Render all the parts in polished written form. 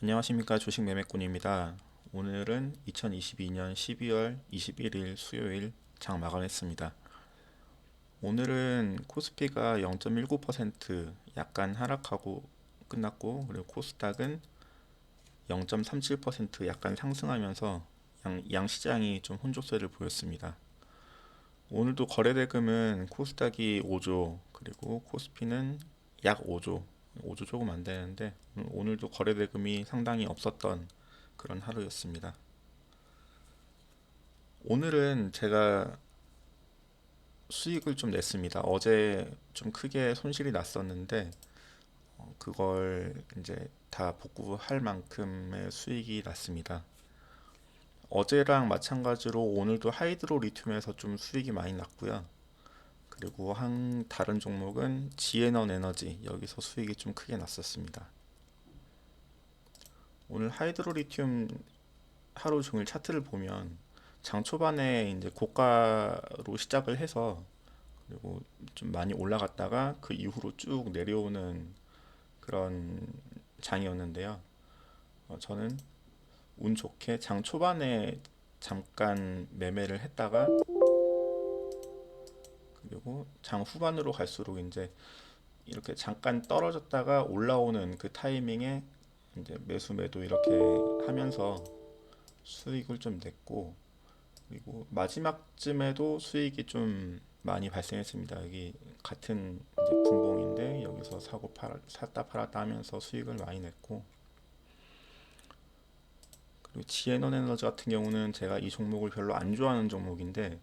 안녕하십니까, 주식 매매꾼입니다. 오늘은 2022년 12월 21일 수요일 장 마감했습니다. 오늘은 코스피가 0.19% 약간 하락하고 끝났고, 그리고 코스닥은 0.37% 약간 상승하면서 양 시장이 좀 혼조세를 보였습니다. 오늘도 거래대금은 코스닥이 5조, 그리고 코스피는 약 5조, 5조 조금 안 되는데, 오늘도 거래대금이 상당히 없었던 그런 하루였습니다. 오늘은 제가 수익을 좀 냈습니다. 어제 좀 크게 손실이 났었는데, 그걸 이제 다 복구할 만큼의 수익이 났습니다. 어제랑 마찬가지로 오늘도 하이드로 리튬에서 좀 수익이 많이 났고요. 그리고 한 다른 종목은 지에넌 에너지, 여기서 수익이 좀 크게 났었습니다. 오늘 하이드로 리튬 하루 종일 차트를 보면 장 초반에 이제 고가로 시작을 해서, 그리고 좀 많이 올라갔다가 그 이후로 쭉 내려오는 그런 장이었는데요. 저는 운 좋게 장 초반에 잠깐 매매를 했다가, 그리고 장 후반으로 갈수록 이제 이렇게 잠깐 떨어졌다가 올라오는 그 타이밍에 이제 매수 매도 이렇게 하면서 수익을 좀 냈고, 그리고 마지막쯤에도 수익이 좀 많이 발생했습니다. 여기 같은 이제 분봉인데 여기서 샀다 팔았다 하면서 수익을 많이 냈고, 그리고 지에논 에너지 같은 경우는 제가 이 종목을 별로 안 좋아하는 종목인데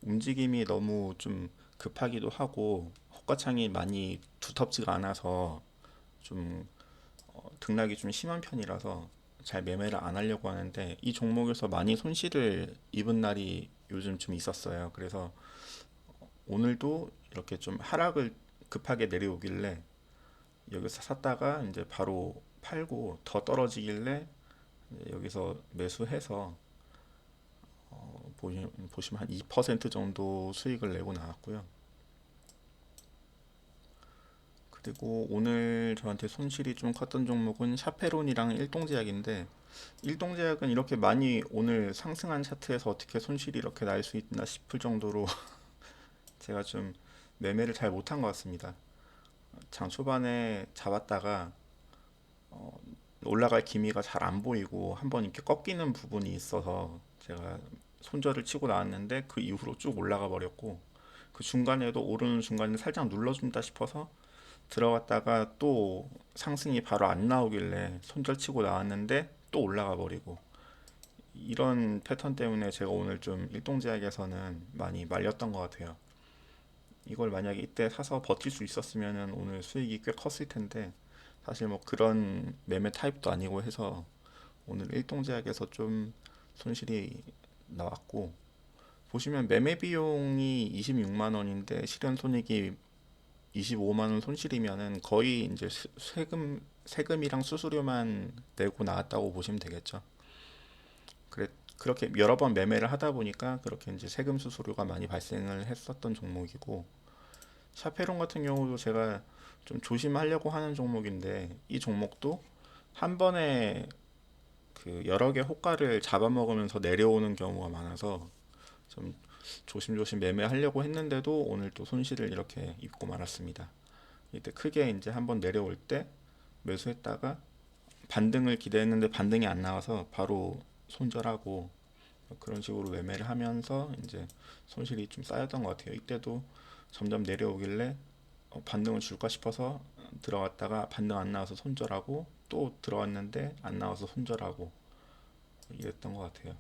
움직임이 너무 좀 급하기도 하고 호가창이 많이 두텁지가 않아서 좀 등락이 좀 심한 편이라서 잘 매매를 안 하려고 하는데, 이 종목에서 많이 손실을 입은 날이 요즘 좀 있었어요. 그래서 오늘도 이렇게 좀 하락을 급하게 내려오길래 여기서 샀다가 이제 바로 팔고 더 떨어지길래 여기서 매수해서 보시면 한 2% 정도 수익을 내고 나왔고요. 그리고 오늘 저한테 손실이 좀 컸던 종목은 샤페론이랑 일동제약인데, 일동제약은 이렇게 많이 오늘 상승한 차트에서 어떻게 손실이 이렇게 날 수 있나 싶을 정도로 제가 좀 매매를 잘 못한 것 같습니다. 장 초반에 잡았다가 올라갈 기미가 잘 안 보이고 한번 이렇게 꺾이는 부분이 있어서 제가 손절을 치고 나왔는데 그 이후로 쭉 올라가 버렸고, 그 중간에도 오르는 중간에 살짝 눌러준다 싶어서 들어갔다가 또 상승이 바로 안 나오길래 손절 치고 나왔는데 또 올라가 버리고, 이런 패턴 때문에 제가 오늘 좀 일동제약에서는 많이 말렸던 것 같아요. 이걸 만약에 이때 사서 버틸 수 있었으면 오늘 수익이 꽤 컸을 텐데, 사실 뭐 그런 매매 타입도 아니고 해서 오늘 일동제약에서 좀 손실이 나왔고, 보시면 매매 비용이 26만 원인데 실현 손익이 25만 원 손실이면은 거의 이제 세금이랑 수수료만 내고 나왔다고 보시면 되겠죠. 그래, 그렇게 여러 번 매매를 하다 보니까 그렇게 이제 세금 수수료가 많이 발생을 했었던 종목이고, 샤페론 같은 경우도 제가 좀 조심하려고 하는 종목인데, 이 종목도 한 번에 그 여러 개 호가를 잡아먹으면서 내려오는 경우가 많아서 좀 조심조심 매매하려고 했는데도 오늘 또 손실을 이렇게 입고 말았습니다. 이때 크게 이제 한번 내려올 때 매수했다가 반등을 기대했는데 반등이 안 나와서 바로 손절하고, 그런 식으로 매매를 하면서 이제 손실이 좀 쌓였던 것 같아요. 이때도 점점 내려오길래 반등을 줄까 싶어서 들어갔다가 반등 안 나와서 손절하고, 또 들어왔는데 안 나와서 손절하고, 이랬던 것 같아요.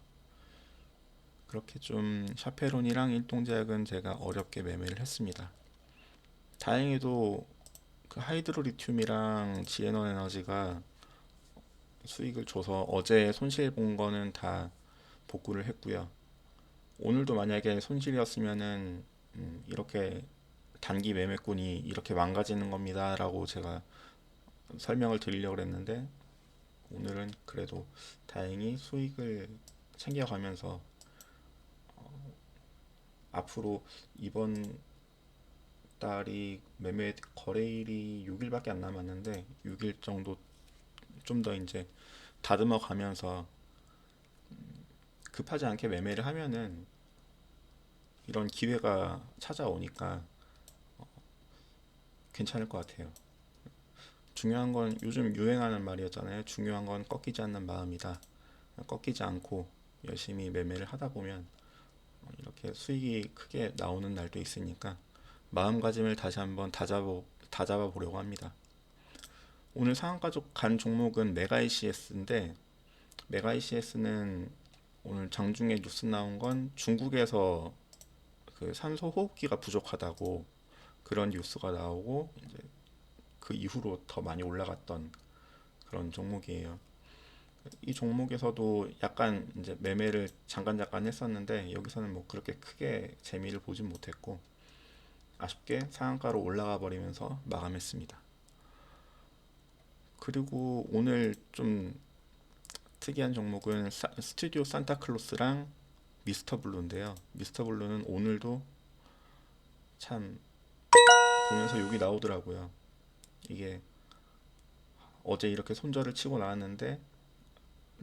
그렇게 좀 샤페론이랑 일동제약은 제가 어렵게 매매를 했습니다. 다행히도 그 하이드로 리튬이랑 지에논 에너지가 수익을 줘서 어제 손실 본 거는 다 복구를 했고요. 오늘도 만약에 손실이었으면은 이렇게 단기 매매꾼이 이렇게 망가지는 겁니다라고 제가 설명을 드리려고 했는데, 오늘은 그래도 다행히 수익을 챙겨가면서 앞으로 이번 달이 매매 거래일이 6일밖에 안 남았는데 6일 정도 좀 더 이제 다듬어 가면서 급하지 않게 매매를 하면은 이런 기회가 찾아오니까 괜찮을 것 같아요. 중요한 건 요즘 유행하는 말이었잖아요. 중요한 건 꺾이지 않는 마음이다. 꺾이지 않고 열심히 매매를 하다 보면 이렇게 수익이 크게 나오는 날도 있으니까 마음가짐을 다시 한번 다잡아 보려고 합니다. 오늘 상한가족 간 종목은 메가이시에스인데, 메가이시에스는 오늘 장중에 뉴스 나온 건 중국에서 그 산소 호흡기가 부족하다고 그런 뉴스가 나오고 이제 그 이후로 더 많이 올라갔던 그런 종목이에요. 이 종목에서도 약간 이제 매매를 잠깐 했었는데 여기서는 뭐 그렇게 크게 재미를 보진 못했고 아쉽게 상한가로 올라가 버리면서 마감했습니다. 그리고 오늘 좀 특이한 종목은 스튜디오 산타클로스랑 미스터 블루인데요. 미스터 블루는 오늘도 참 보면서 욕이 나오더라고요. 이게 어제 이렇게 손절을 치고 나왔는데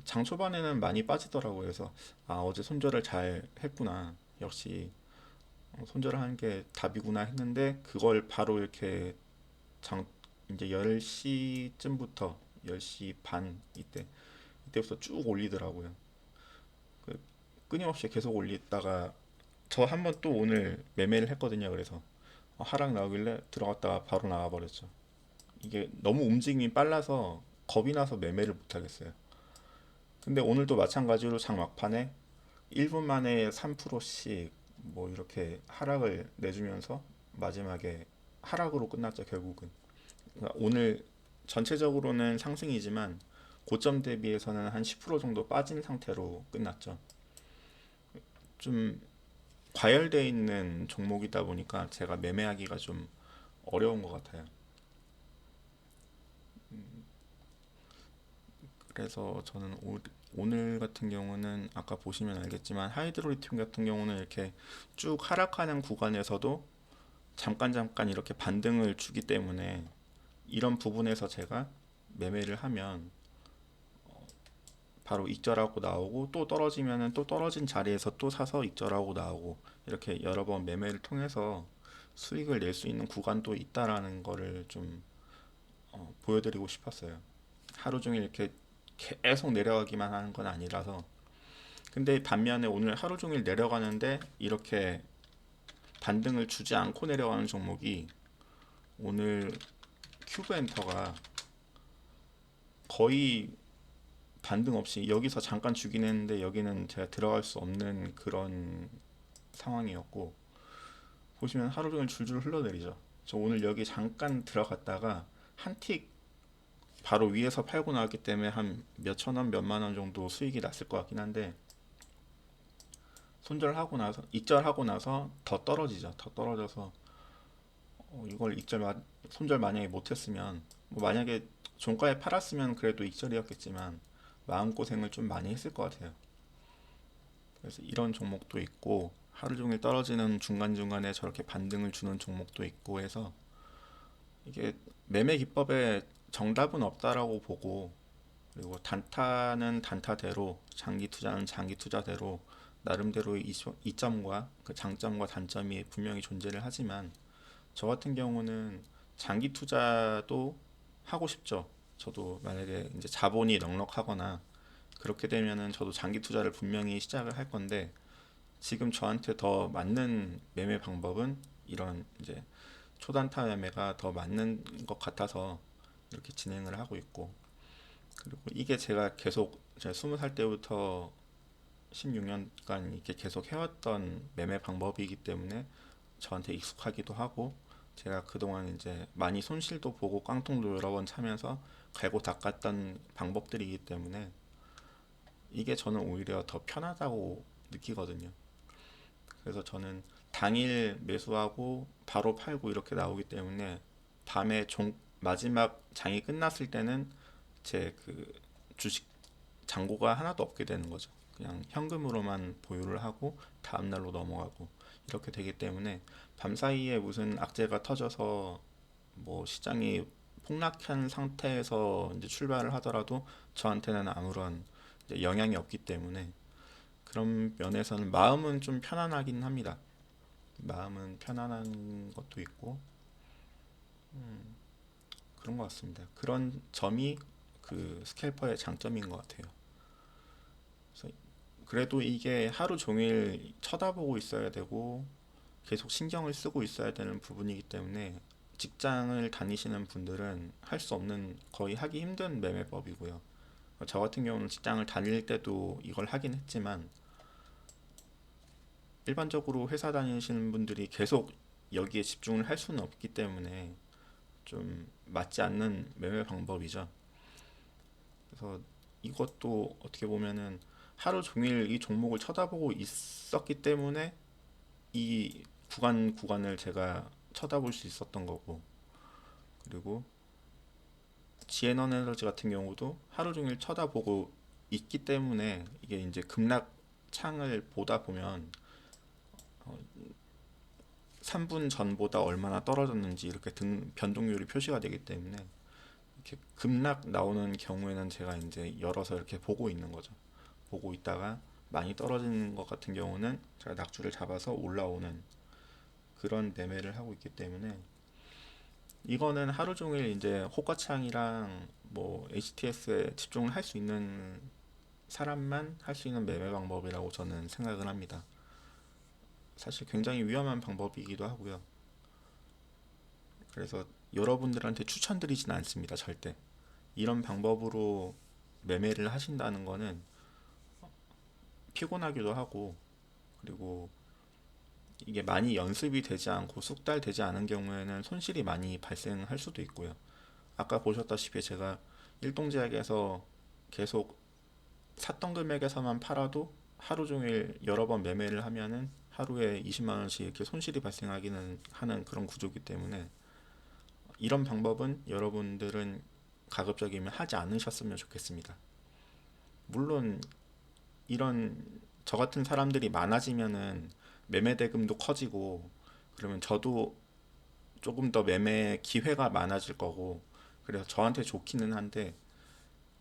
장 초반에는 많이 빠지더라고요. 그래서 아, 어제 손절을 잘 했구나. 역시 손절을 하는 게 답이구나 했는데 그걸 바로 이렇게 장 이제 10시쯤부터 10시 반 이때부터 쭉 올리더라고요. 그 끊임없이 계속 올리다가 저 한 번 또 오늘 매매를 했거든요. 그래서 하락 나오길래 들어갔다가 바로 나와 버렸죠. 이게 너무 움직임이 빨라서 겁이 나서 매매를 못 하겠어요. 근데 오늘도 마찬가지로 장 막판에 1분 만에 3%씩 뭐 이렇게 하락을 내주면서 마지막에 하락으로 끝났죠, 결국은. 그러니까 오늘 전체적으로는 상승이지만 고점 대비해서는 한 10% 정도 빠진 상태로 끝났죠. 좀 과열되어 있는 종목이다 보니까 제가 매매하기가 좀 어려운 것 같아요. 그래서 저는 오늘 같은 경우는 아까 보시면 알겠지만 하이드로리튬 같은 경우는 이렇게 쭉 하락하는 구간에서도 잠깐 이렇게 반등을 주기 때문에 이런 부분에서 제가 매매를 하면 바로 익절하고 나오고 또 떨어지면은 또 떨어진 자리에서 또 사서 익절하고 나오고 이렇게 여러 번 매매를 통해서 수익을 낼 수 있는 구간도 있다라는 거를 좀 보여드리고 싶었어요. 하루 종일 이렇게 계속 내려가기만 하는 건 아니라서. 근데 반면에 오늘 하루 종일 내려가는데 이렇게 반등을 주지 않고 내려가는 종목이 오늘 큐브엔터가 거의 반등 없이 여기서 잠깐 주긴 했는데 여기는 제가 들어갈 수 없는 그런 상황이었고 보시면 하루 종일 줄줄 흘러내리죠. 저 오늘 여기 잠깐 들어갔다가 한 틱 바로 위에서 팔고 나왔기 때문에 한 몇천 원, 몇만 원 정도 수익이 났을 것 같긴 한데 손절하고 나서 익절하고 나서 더 떨어지죠. 더 떨어져서 이걸 손절 만약에 못했으면 뭐 만약에 종가에 팔았으면 그래도 익절이었겠지만 마음고생을 좀 많이 했을 것 같아요. 그래서 이런 종목도 있고 하루 종일 떨어지는 중간중간에 저렇게 반등을 주는 종목도 있고 해서 이게 매매 기법에 정답은 없다라고 보고 그리고 단타는 단타대로 장기 투자는 장기 투자대로 나름대로 이점과 그 장점과 단점이 분명히 존재를 하지만 저 같은 경우는 장기 투자도 하고 싶죠. 저도 만약에 이제 자본이 넉넉하거나 그렇게 되면은 저도 장기 투자를 분명히 시작을 할 건데 지금 저한테 더 맞는 매매 방법은 이런 이제 초단타 매매가 더 맞는 것 같아서 이렇게 진행을 하고 있고 그리고 이게 제가 20살 때부터 16년간 이렇게 계속 해왔던 매매 방법이기 때문에 저한테 익숙하기도 하고 제가 그동안 이제 많이 손실도 보고 깡통도 여러 번 차면서 갈고 닦았던 방법들이기 때문에 이게 저는 오히려 더 편하다고 느끼거든요. 그래서 저는 당일 매수하고 바로 팔고 이렇게 나오기 때문에 밤에 마지막 장이 끝났을 때는 제 그 주식 잔고가 하나도 없게 되는 거죠. 그냥 현금으로만 보유를 하고 다음날로 넘어가고 이렇게 되기 때문에 밤사이에 무슨 악재가 터져서 뭐 시장이 폭락한 상태에서 이제 출발을 하더라도 저한테는 아무런 이제 영향이 없기 때문에 그런 면에서는 마음은 좀 편안하긴 합니다. 마음은 편안한 것도 있고 그런 것 같습니다. 그런 점이 그 스캘퍼의 장점인 것 같아요. 그래서 그래도 이게 하루 종일 쳐다보고 있어야 되고 계속 신경을 쓰고 있어야 되는 부분이기 때문에 직장을 다니시는 분들은 할 수 없는 거의 하기 힘든 매매법이고요. 저 같은 경우는 직장을 다닐 때도 이걸 하긴 했지만 일반적으로 회사 다니시는 분들이 계속 여기에 집중을 할 수는 없기 때문에 좀 맞지 않는 매매 방법이죠. 그래서 이것도 어떻게 보면은 하루 종일 이 종목을 쳐다보고 있었기 때문에 이 구간을 제가 쳐다볼 수 있었던 거고, 그리고 지에넌 에너지 같은 경우도 하루 종일 쳐다보고 있기 때문에 이게 이제 급락 창을 보다 보면 3분 전보다 얼마나 떨어졌는지 이렇게 변동률이 표시가 되기 때문에 이렇게 급락 나오는 경우에는 제가 이제 열어서 이렇게 보고 있는 거죠. 보고 있다가 많이 떨어지는 것 같은 경우는 제가 낙주를 잡아서 올라오는 그런 매매를 하고 있기 때문에 이거는 하루 종일 이제 호가창이랑 뭐 HTS에 집중을 할 수 있는 사람만 할 수 있는 매매 방법이라고 저는 생각을 합니다. 사실 굉장히 위험한 방법이기도 하고요. 그래서 여러분들한테 추천드리진 않습니다, 절대. 이런 방법으로 매매를 하신다는 거는 피곤하기도 하고, 그리고 이게 많이 연습이 되지 않고 숙달되지 않은 경우에는 손실이 많이 발생할 수도 있고요. 아까 보셨다시피 제가 일동제약에서 계속 샀던 금액에서만 팔아도 하루 종일 여러 번 매매를 하면은 하루에 20만 원씩 이렇게 손실이 발생하기는 하는 그런 구조이기 때문에 이런 방법은 여러분들은 가급적이면 하지 않으셨으면 좋겠습니다. 물론 이런 저 같은 사람들이 많아지면은 매매 대금도 커지고 그러면 저도 조금 더 매매 기회가 많아질 거고 그래서 저한테 좋기는 한데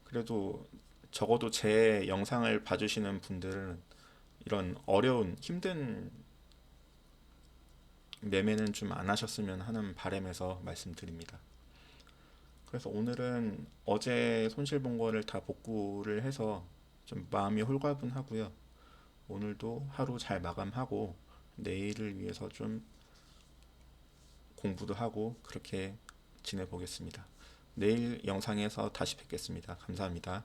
그래도 적어도 제 영상을 봐주시는 분들은 이런 어려운 힘든 매매는 좀 안 하셨으면 하는 바람에서 말씀드립니다. 그래서 오늘은 어제 손실 본 거를 다 복구를 해서 좀 마음이 홀가분하고요. 오늘도 하루 잘 마감하고 내일을 위해서 좀 공부도 하고 그렇게 지내보겠습니다. 내일 영상에서 다시 뵙겠습니다. 감사합니다.